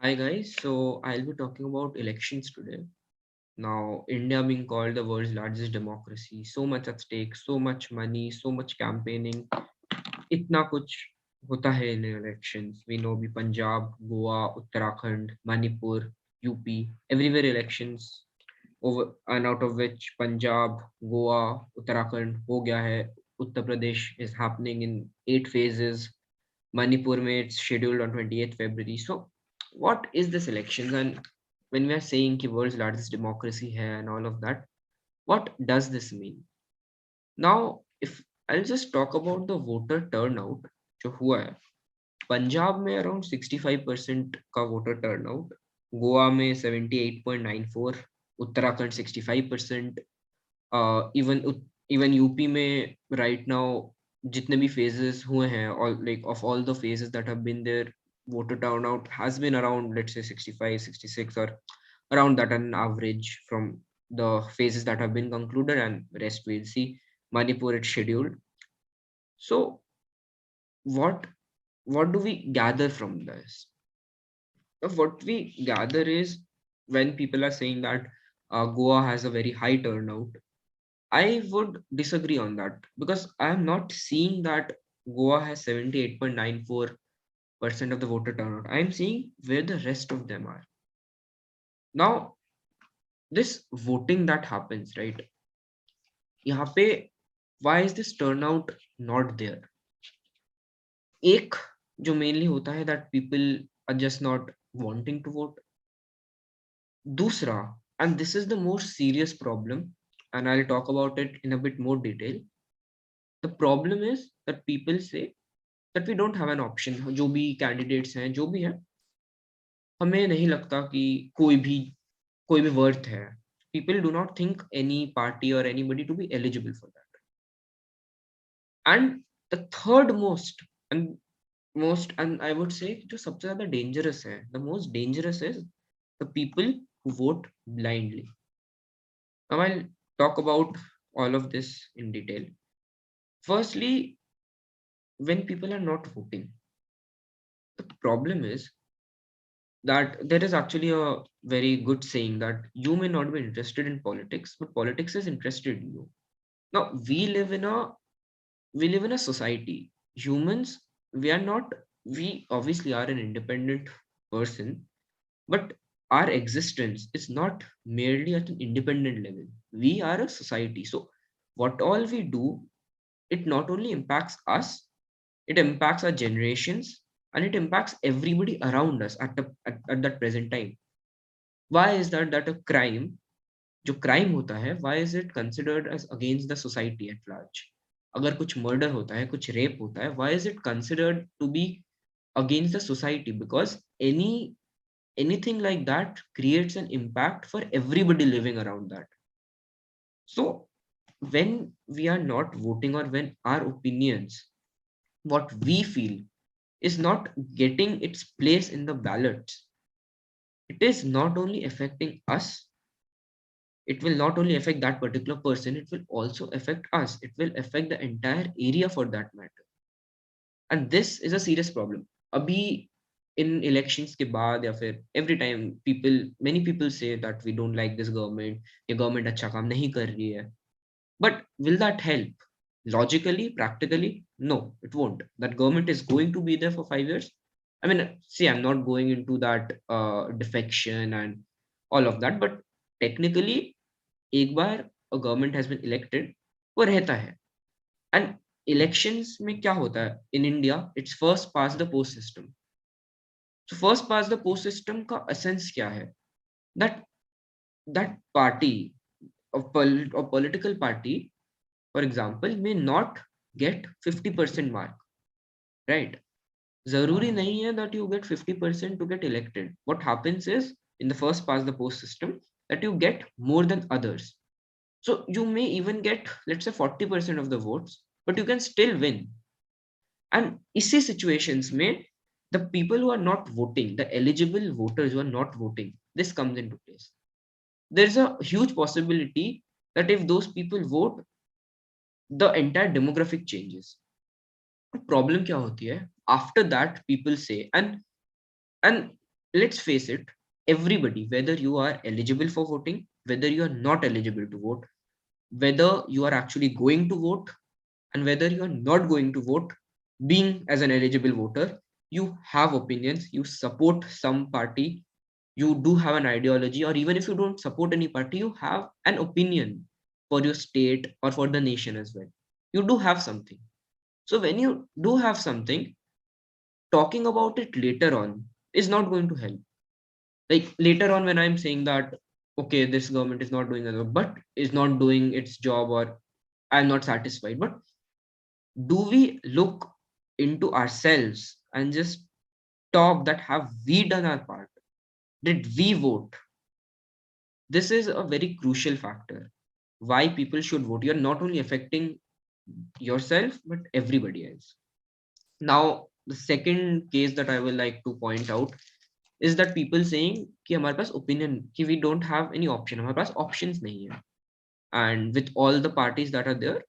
Hi guys, so I'll be talking about elections today. Now, India being called the world's largest democracy, so much at stake, so much money, so much campaigning. इतना कुछ होता है in elections. We know the Punjab, Goa, Uttarakhand, Manipur, UP, everywhere elections over and out of which Punjab, Goa, Uttarakhand हो गया है. Uttar Pradesh is happening in 8 phases. Manipur में it's scheduled on 28th February. So what is this election? And when we are saying कि world's largest democracy है and all of that, what does this mean? Now, if I'll just talk about the voter turnout जो हुआ है, पंजाब में around 65% का voter turnout, Goa में 78.94, Uttarakhand 65%, even even UP में right now जितने भी phases हुए हैं, all like of all the phases that have been there, voter turnout has been around, let's say 65, 66, or around that an average from the phases that have been concluded, and rest we'll see. Manipur it's scheduled. So what do we gather from this? What we gather is, when people are saying that Goa has a very high turnout, I would disagree on that, because I am not seeing that Goa has 78.94% of the voter turnout. I am seeing where the rest of them are. Now, this voting that happens, right? यहाँ पे, why is this turnout not there? एक जो mainly होता है that people are just not wanting to vote. दूसरा, and this is the most serious problem, and I'll talk about it in a bit more detail. The problem is that people say that we don't have an option. जो भी candidates हैं, जो भी है, हमें नहीं लगता कि कोई भी worth है. People do not think any party or anybody to be eligible for that. And the third most and I would say जो सबसे ज़्यादा dangerous है, the most dangerous is the people who vote blindly. Now I'll talk about all of this in detail. Firstly, when people are not voting, the problem is that there is actually a very good saying that you may not be interested in politics, but politics is interested in you. Now we live in a society. Humans, we obviously are an independent person, but our existence is not merely at an independent level. We are a society. So what all we do, it not only impacts us, it impacts our generations, and it impacts everybody around us at that present time. Why is that a crime, जो crime होता है, why is it considered as against the society at large? अगर कुछ murder होता है, कुछ rape होता है, why is it considered to be against the society? Because anything like that creates an impact for everybody living around that. So when we are not voting, or when our opinions, what we feel, is not getting its place in the ballots, it is not only affecting us, it will not only affect that particular person, it will also affect us, it will affect the entire area for that matter. And this is a serious problem. Abhi in elections ke baad, या फिर every time, many people say that we don't like this government, ये government अच्छा काम नहीं कर रही है. But will that help? Logically, practically, no, it won't. That government is going to be there for 5 years. I mean, see, I'm not going into that defection and all of that, but technically, एक बार a government has been elected, वो रहता है. And elections में क्या होता है? In India, it's first past the post system. So first past the post system का essence क्या है? That party, or political party, for example, may not get 50% mark, right? Zaruri nahi hai that you get 50% to get elected. What happens is, in the first past the post system, that you get more than others. So you may even get, let's say, 40% of the votes, but you can still win. And isi situations mein, the people who are not voting, the eligible voters who are not voting, this comes into place. There's a huge possibility that if those people vote, the entire demographic changes. Problem क्या होती है? After that, people say, and let's face it, everybody, whether you are eligible for voting, whether you are not eligible to vote, whether you are actually going to vote, and whether you are not going to vote, being as an eligible voter, you have opinions, you support some party, you do have an ideology, or even if you don't support any party, you have an opinion for your state or for the nation as well. You do have something. So when you do have something, talking about it later on is not going to help. Like later on, when I'm saying that, okay, this government is not doing a job, but is not doing its job, or I'm not satisfied, but do we look into ourselves and just talk that have we done our part? Did we vote? This is a very crucial factor. Why people should vote? You're not only affecting yourself, but everybody else. Now, the second case that I will like to point out is that people saying कि हमारे पास opinion कि we don't have any option, हमारे पास options नहीं है. And with all the parties that are there,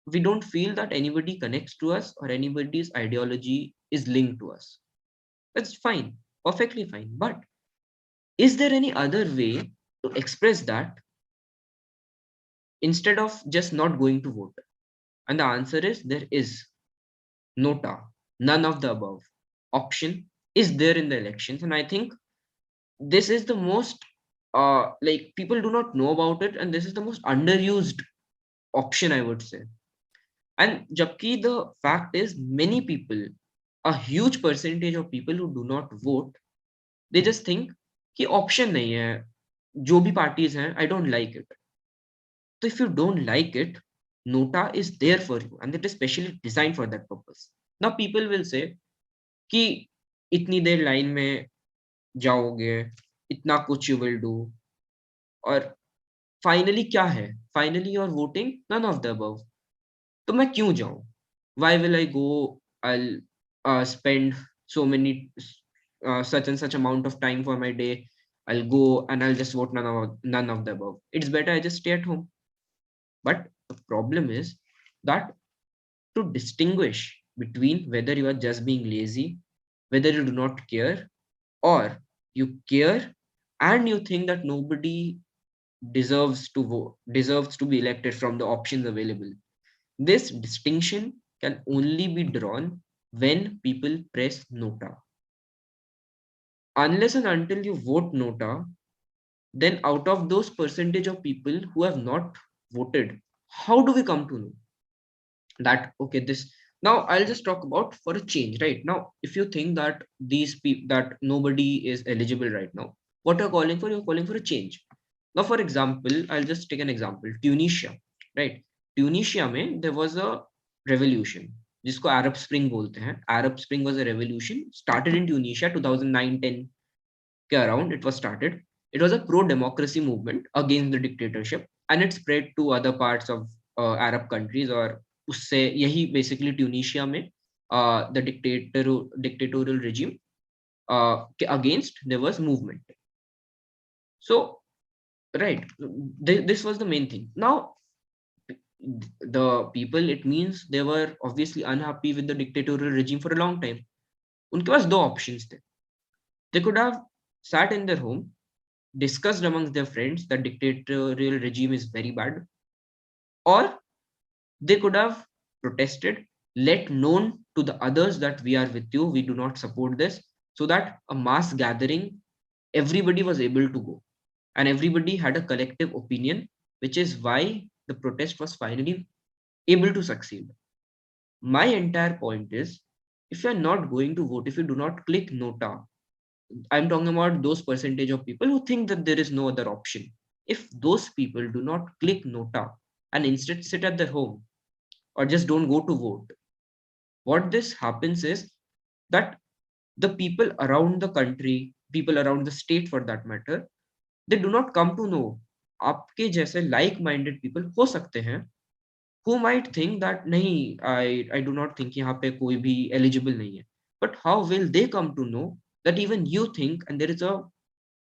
we don't feel that anybody connects to us or anybody's ideology is linked to us. That's fine, perfectly fine. But is there any other way to express that instead of just not going to vote? And the answer is there is. NOTA, none of the above option is there in the elections. And I think this is the most, like people do not know about it, and this is the most underused option, I would say. And jabki the fact is, many people, a huge percentage of people who do not vote, they just think कि option नहीं है, जो भी parties हैं, I don't like it. So if you don't like it, NOTA is there for you, and it is specially designed for that purpose. Now people will say कि इतनी देर line में जाओगे, इतना कुछ you will do, और finally क्या है? Finally you are voting none of the above. तो मैं क्यों जाऊं? Why will I go? I'll spend so many such and such amount of time for my day. I'll go and I'll just vote none of the above. It's better I just stay at home. But the problem is that to distinguish between whether you are just being lazy, whether you do not care, or you care and you think that nobody deserves to vote, deserves to be elected from the options available. This distinction can only be drawn when people press NOTA. Unless and until you vote NOTA, then out of those percentage of people who have not voted, how do we come to know that okay, this, now I'll just talk about for a change. Right now, if you think that these people, that nobody is eligible right now, what you're calling for, you're calling for a change. Now for example, I'll just take an example, Tunisia. Right, Tunisia में there was a revolution जिसको Arab Spring बोलते हैं. Arab Spring was a revolution started in Tunisia 2009-10 के around it was started. It was a pro-democracy movement against the dictatorship, and it spread to other parts of Arab countries. और उससे यही basically Tunisia में the dictatorial regime के against there was movement. So right, this was the main thing. Now the people, it means they were obviously unhappy with the dictatorial regime for a long time. उनके पास दो options थे. They could have sat in their home, discussed amongst their friends that dictatorial regime is very bad, or they could have protested, let known to the others that we are with you, we do not support this, so that a mass gathering, everybody was able to go, and everybody had a collective opinion, which is why the protest was finally able to succeed. My entire point is, if you're not going to vote, if you do not click NOTA, I'm talking about those percentage of people who think that there is no other option. If those people do not click NOTA and instead sit at their home or just don't go to vote, what this happens is that the people around the country, people around the state for that matter, they do not come to know. आपके जैसे like minded people हो सकते हैं who might think that नहीं, I do not think यहाँ पे कोई भी eligible नहीं है. But how will they come to know that even you think, and there is a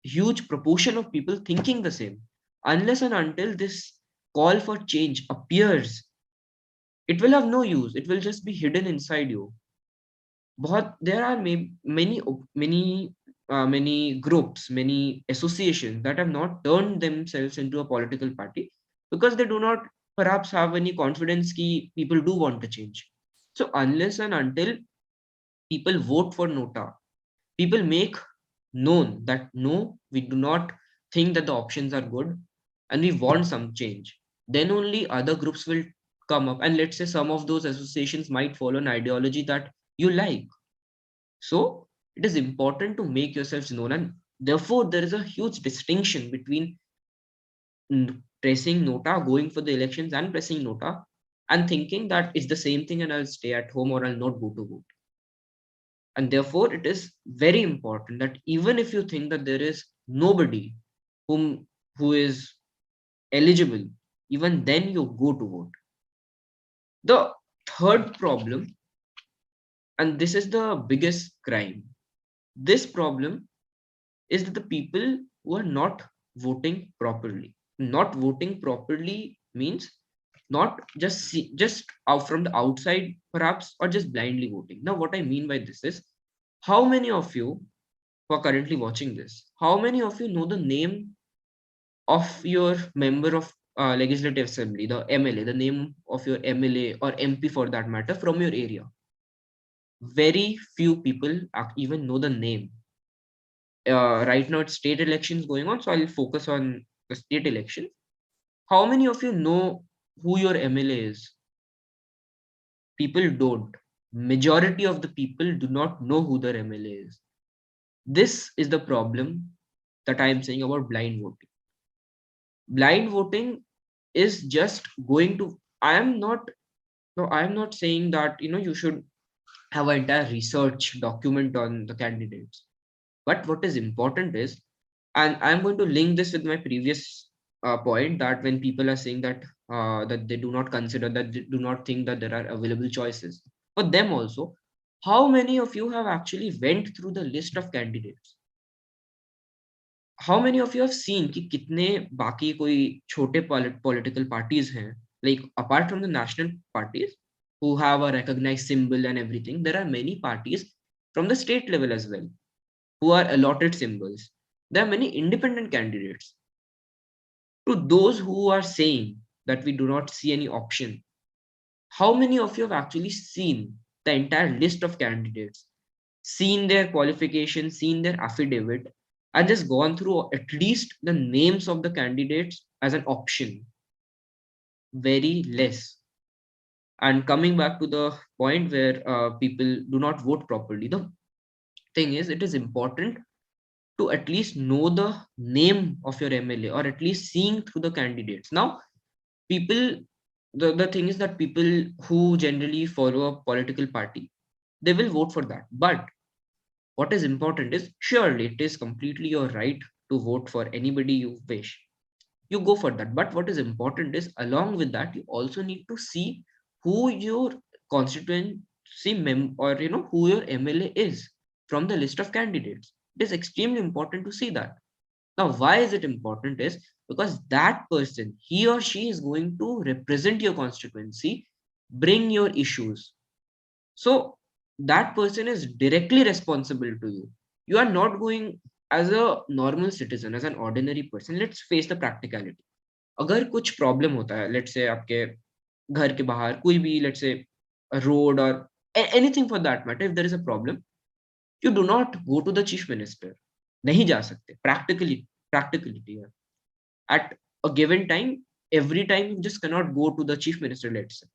huge proportion of people thinking the same? Unless and until this call for change appears, it will have no use. It will just be hidden inside you. बहुत there are many many many groups, many associations that have not turned themselves into a political party because they do not perhaps have any confidence that people do want to change. So unless and until people vote for Nota, people make known that no, we do not think that the options are good and we want some change. Then only other groups will come up, and let's say some of those associations might follow an ideology that you like. So it is important to make yourselves known, and therefore there is a huge distinction between pressing Nota, going for the elections, and pressing Nota, and thinking that it's the same thing and I'll stay at home or I'll not go to vote. And therefore, it is very important that even if you think that there is nobody who is eligible, even then you go to vote. The third problem, and this is the biggest crime, this problem is that the people who are not voting properly. Not voting properly means not just out from the outside, perhaps, or just blindly voting. Now, what I mean by this is, how many of you who are currently watching this, how many of you know the name of your member of legislative assembly, the MLA, the name of your MLA or MP for that matter from your area? Very few people even know the name. Right now, it's state elections going on, so I'll focus on the state election. How many of you know who your MLA is? People don't. Majority of the people do not know who their MLA is. This is the problem that I am saying about blind voting. Blind voting is just going to, I am not, no, I am not saying that you should have an entire research document on the candidates. But what is important is, and I'm going to link this with my previous point, that when people are saying that they do not consider, that they do not think that there are available choices for them also, how many of you have actually went through the list of candidates? How many of you have seen कि कितने बाकी कोई छोटे political parties हैं, like apart from the national parties who have a recognized symbol and everything, there are many parties from the state level as well who are allotted symbols. There are many independent candidates. To those who are saying that we do not see any option, how many of you have actually seen the entire list of candidates, seen their qualifications, seen their affidavit, and just gone through at least the names of the candidates as an option? Very less. And coming back to the point where people do not vote properly, the thing is, it is important to at least know the name of your MLA, or at least seeing through the candidates. Now, people, the thing is that people who generally follow a political party, they will vote for that. But what is important is, surely it is completely your right to vote for anybody you wish. You go for that. But what is important is, along with that, you also need to see who your constituency or who your MLA is from the list of candidates. It is extremely important to see that. Now, why is it important is because that person, he or she is going to represent your constituency, bring your issues. So that person is directly responsible to you. You are not going as a normal citizen, as an ordinary person. Let's face the practicality. अगर कुछ problem होता है, let's say आपके घर के बाहर कोई भी, लेट्स से रोड और anything for that matter, if there is a problem, you do not go to the chief minister. नहीं जा सकते. Practicality है. At a given time, every time you just cannot go to the chief minister, let's say.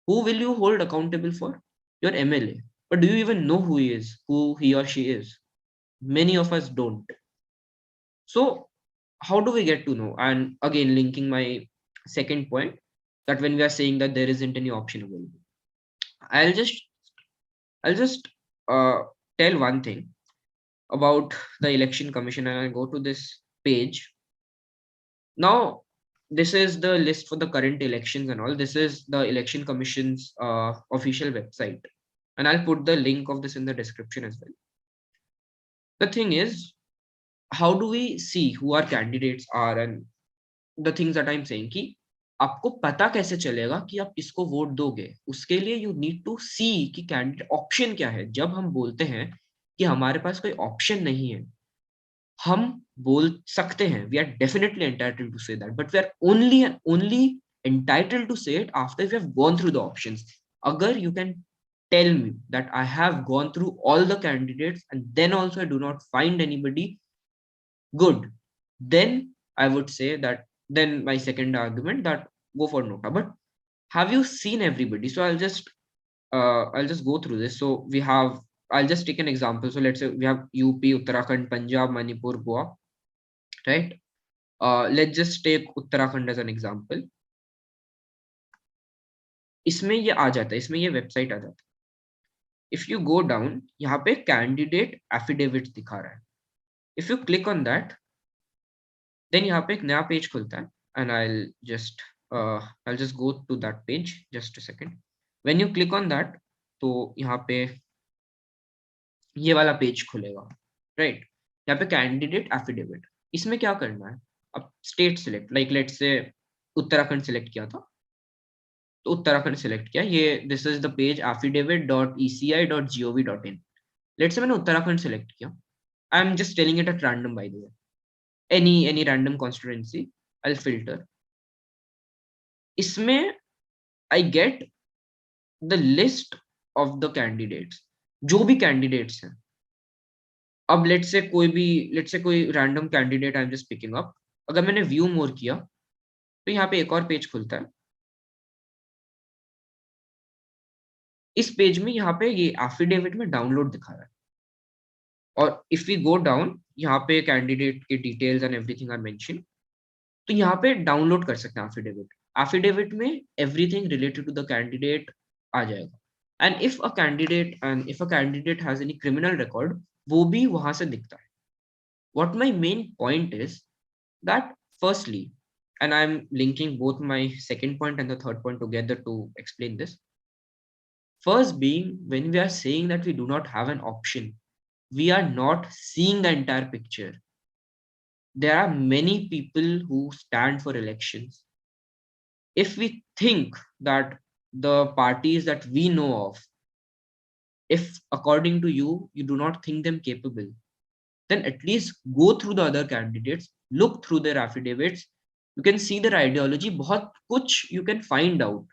Who will you hold accountable for? Your MLA. But do you even know who he is, who he or she is? Many of us don't. So how do we get to know? And again, linking my second point, that when we are saying that there isn't any option available, I'll just I'll just uh, tell one thing about the election commission, and I'll go to this page. Now, this is the list for the current elections and all. This is the election commission's official website, and I'll put the link of this in the description as well. The thing is, how do we see who our candidates are, and the things that I'm saying कि आपको पता कैसे चलेगा कि आप किसको vote दोगे? उसके लिए you need to see कि कैंडिडेट ऑप्शन क्या है. जब हम बोलते हैं कि हमारे पास कोई ऑप्शन नहीं है, हम बोल सकते हैं, we are definitely entitled to say that, but we are only entitled to say it after we have gone through the options. Agar you can tell me that I have gone through all the candidates and then also I do not find anybody good, then I would say that, then my second argument, that go for nota. But have you seen everybody? So I'll just go through this. So we have, I'll just take an example. So let's say we have UP, Uttarakhand, Punjab, Manipur, Goa, right? Let's just take Uttarakhand as an example. इसमें ये आ जाता है, इसमें ये website आ जाता है. If you go down, यहाँ पे कैंडिडेट एफिडेविट दिखा रहा है. If you click on that, then यहाँ पे एक नया पेज खुलता है, and I'll just go to that page, just a second. When you click on that, तो यहाँ पे ये वाला पेज खुलेगा, राइट? यहाँ पे कैंडिडेट एफिडेविट, इसमें क्या करना है? अब state select, like let's say Uttarakhand select किया था, तो उत्तराखंड सिलेक्ट किया. ये this is the page affidavit.eci.gov.in. Let's say मैंने उत्तराखंड सिलेक्ट किया. I am just telling it at random, by the way. any random constituency, I'll filter. इसमें I get the list of the candidates, जो भी candidates हैं. अब let's say कोई random candidate I am just picking up, अगर मैंने view मोर किया तो यहाँ पे एक और पेज खुलता है. इस पेज में यहाँ पे ये एफिडेविट में डाउनलोड दिखा रहा है, और इफ वी गो डाउन, यहाँ पे कैंडिडेट के details and everything are mention. तो यहाँ पे डाउनलोड कर सकते हैं एफिडेविट. एफिडेविट में everything related to the candidate आ जाएगा. And if a candidate has any criminal record, वो भी वहां से दिखता है. What my main point is that firstly, and I'm linking both my second point and the third point together to explain this. First being, when we are saying that we do not have an option, we are not seeing the entire picture. There are many people who stand for elections. If we think that the parties that we know of, if according to you, you do not think them capable, then at least go through the other candidates, look through their affidavits, you can see their ideology, बहुत कुछ you can find out.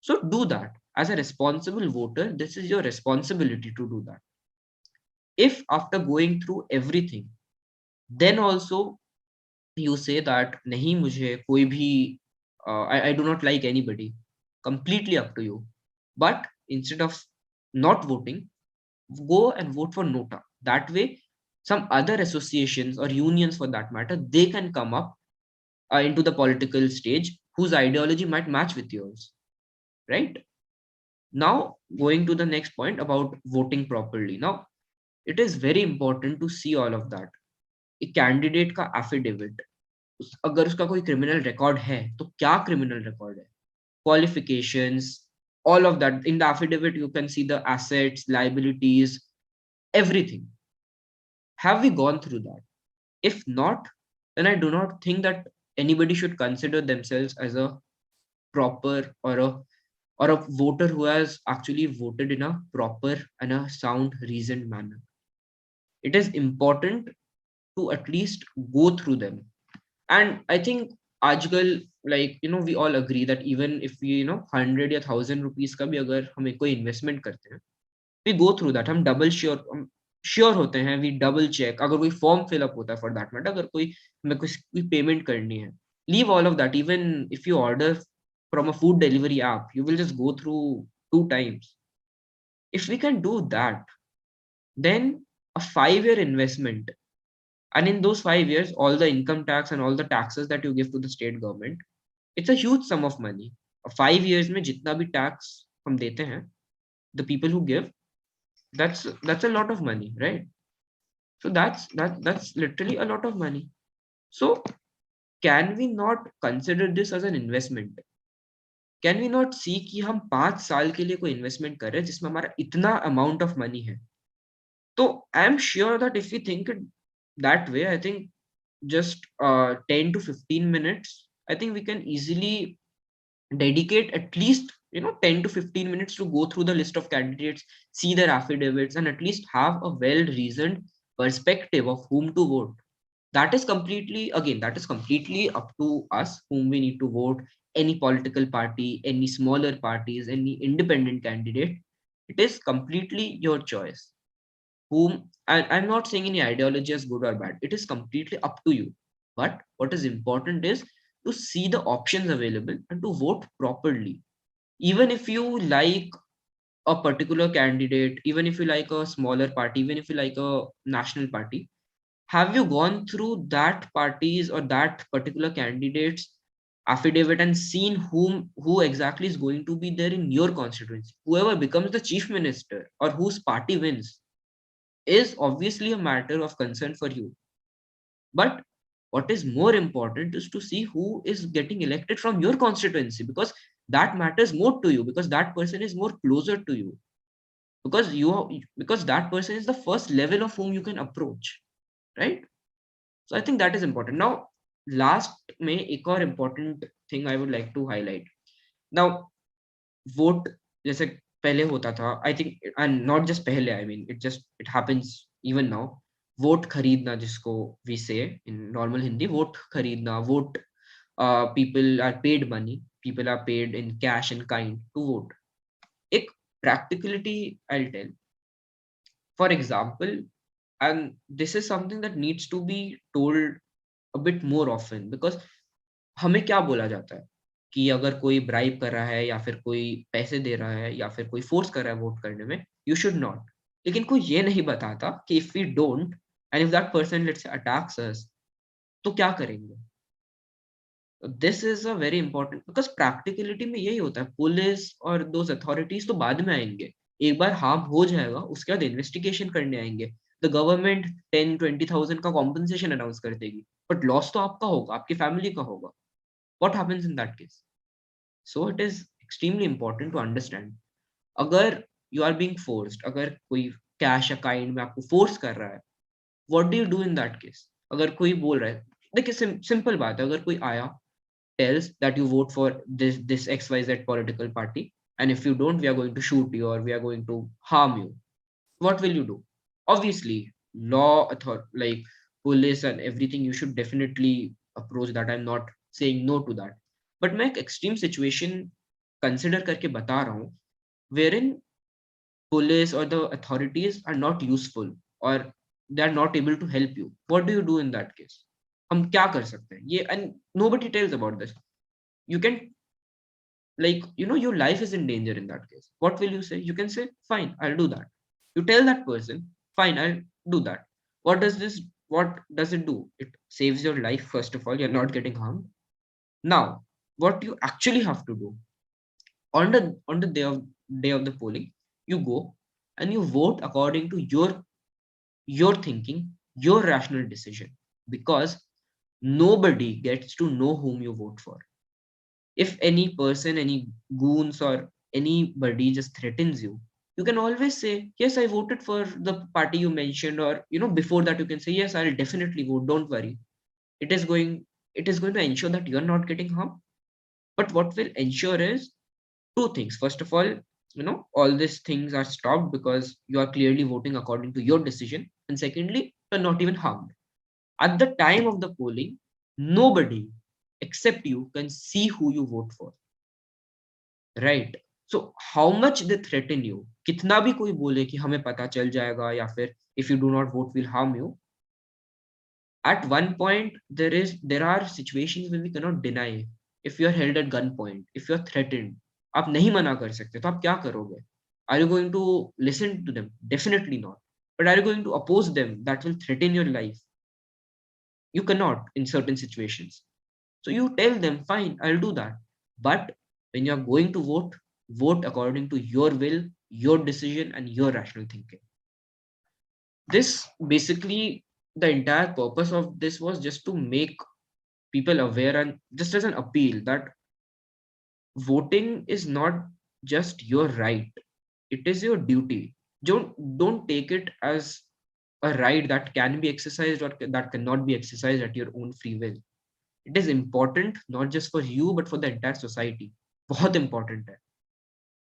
So do that. As a responsible voter, this is your responsibility to do that. If after going through everything, then also you say that nahi mujhe koi bhi, I do not like anybody, completely up to you. But instead of not voting, go and vote for NOTA. That way, some other associations or unions for that matter, they can come up into the political stage whose ideology might match with yours, right? Now, going to the next point about voting properly. Now, it is very important to see all of that. एक candidate का affidavit, अगर उसका कोई criminal record है तो क्या criminal record है, qualifications, all of that. In the affidavit, you can see the assets, liabilities, everything. Have we gone through that? If not, then I do not think that anybody should consider themselves as a proper or a voter who has actually voted in a proper and a sound reasoned manner. It is important to at least go through them. And I think आजकल, like we all agree that even if we 100 या 1000 rupees का भी अगर हमें कोई investment करते हैं, we go through that. हम डबल श्योर होते हैं, we double check. अगर कोई फॉर्म फिल अप होता है फॉर दैट मैटर, अगर हमें कोई पेमेंट करनी है, leave all of that. Even if you order from a food delivery app, you will just go through 2 times. If we can do that, then a 5-year investment, and in those 5 years, all the income tax and all the taxes that you give to the state government, it's a huge sum of money. 5 years में जितना भी tax हम देते हैं, the people who give, that's a lot of money, right? So that's literally a lot of money. So can we not consider this as an investment? Can we not see कि हम 5 साल के लिए कोई investment कर रहे हैं जिसमें हमारा इतना amount of money है? So I am sure that if we think it that way, I think just 10 to 15 minutes, I think we can easily dedicate at least 10 to 15 minutes to go through the list of candidates, see their affidavits, and at least have a well reasoned perspective of whom to vote. That is completely, again, that is completely up to us whom we need to vote. Any political party, any smaller parties, any independent candidate, it is completely your choice. I'm not saying any ideology is good or bad, it is completely up to you. But what is important is to see the options available and to vote properly. Even if you like a particular candidate, even if you like a smaller party, even if you like a national party, have you gone through that party's or that particular candidate's affidavit and seen who exactly is going to be there in your constituency? Whoever becomes the chief minister or whose party wins is obviously a matter of concern for you. But what is more important is to see who is getting elected from your constituency, because that matters more to you, because that person is more closer to you, because that person is the first level of whom you can approach, right? So I think that is important. Now, last में एक और important thing I would like to highlight. Now, vote जैसे पहले होता था, I think, and not just पहले, I mean, it happens even now. Vote खरीदना, जिसको we say in normal Hindi, vote खरीदना, vote, people are paid money, people are paid in cash and kind to vote. एक practicality I'll tell. For example, and this is something that needs to be told a bit more often, because हमें क्या बोला जाता है कि अगर कोई bribe कर रहा है या फिर कोई पैसे दे रहा है या फिर कोई फोर्स कर रहा है वोट करने में, यू शुड नॉट। लेकिन कोई ये नहीं बताता कि if we don't and if that person let's attacks us, तो क्या करेंगे। This is a very important, because practicality में यही होता है, पुलिस और दोस अथॉरिटीज तो बाद में आएंगे। एक बार हार्म हो जाएगा उसके बाद इन्वेस्टिगेशन करने आएंगे। द गवर्नमेंट 10-20,000 का कॉम्पनसेशन अनाउंस कर देगी, बट लॉस तो आपका होगा, आपकी फैमिली का होगा। what happens in that case? So it is extremely important to understand, अगर you are being forced, अगर कोई कैश या काइंड में आपको फोर्स कर रहा है, what do you do in that case? अगर कोई बोल रहा है, देखिए सिंपल बात है, अगर कोई आया tells that you vote for this XYZ political party, and if you don't, we are going to shoot you or we are going to harm you, what will you do? Obviously, law like police and everything, you should definitely approach that. I'm not saying no to that, but मैं एक extreme situation consider करके बता रहा हूँ, wherein police or the authorities are not useful or they are not able to help you. What do you do in that case? हम क्या कर सकते हैं ये, and nobody tells about this. You can, like, your life is in danger in that case. What will you say? You can say, fine, I'll do that. You tell that person, fine, I'll do that. What does it do? It saves your life. First of all, you're not getting harmed. Now, what you actually have to do, on the day of the polling, you go and you vote according to your thinking, your rational decision, because nobody gets to know whom you vote for. If any person, any goons or anybody just threatens you, you can always say, yes, I voted for the party you mentioned, or before that you can say, yes, I'll definitely vote, don't worry. It is going it is going to ensure that you're not getting harmed. But what will ensure is two things. First of all, all these things are stopped because you are clearly voting according to your decision. And secondly, you're not even harmed. At the time of the polling, nobody except you can see who you vote for. Right. So how much they threaten you, कितना भी कोई बोले कि हमें पता चल जाएगा या फिर if you do not vote will harm you, at one point there are situations where we cannot deny. If you are held at gunpoint, if you are threatened, आप नहीं मना कर सकते, तो आप क्या करोगे? Are you going to listen to them? Definitely not. But are you going to oppose them? That will threaten your life. You cannot in certain situations. So you tell them, fine, I'll do that. But when you're going to vote, vote according to your will, your decision, and your rational thinking. This basically, the entire purpose of this was just to make people aware, and just as an appeal that voting is not just your right, it is your duty. Don't take it as a right that can be exercised or that cannot be exercised at your own free will. It is important not just for you but for the entire society. बहुत important है.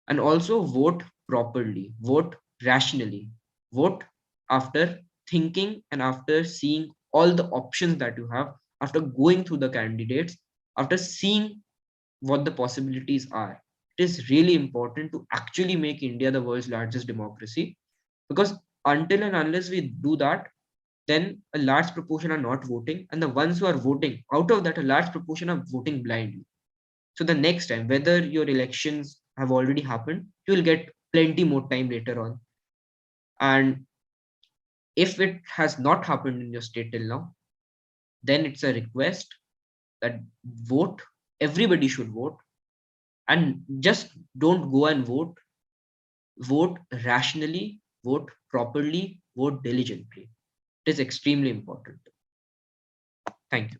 And also vote properly, vote rationally, vote after thinking and after seeing all the options that you have, after going through the candidates, after seeing what the possibilities are. It is really important to actually make India the world's largest democracy, because until and unless we do that, then a large proportion are not voting, and the ones who are voting, out of that, a large proportion are voting blindly. So the next time, whether your elections have already happened, you will get plenty more time later on. And if it has not happened in your state till now, then it's a request that vote. Everybody should vote, and just don't go and vote. Vote rationally, vote properly, vote diligently. It is extremely important. Thank you.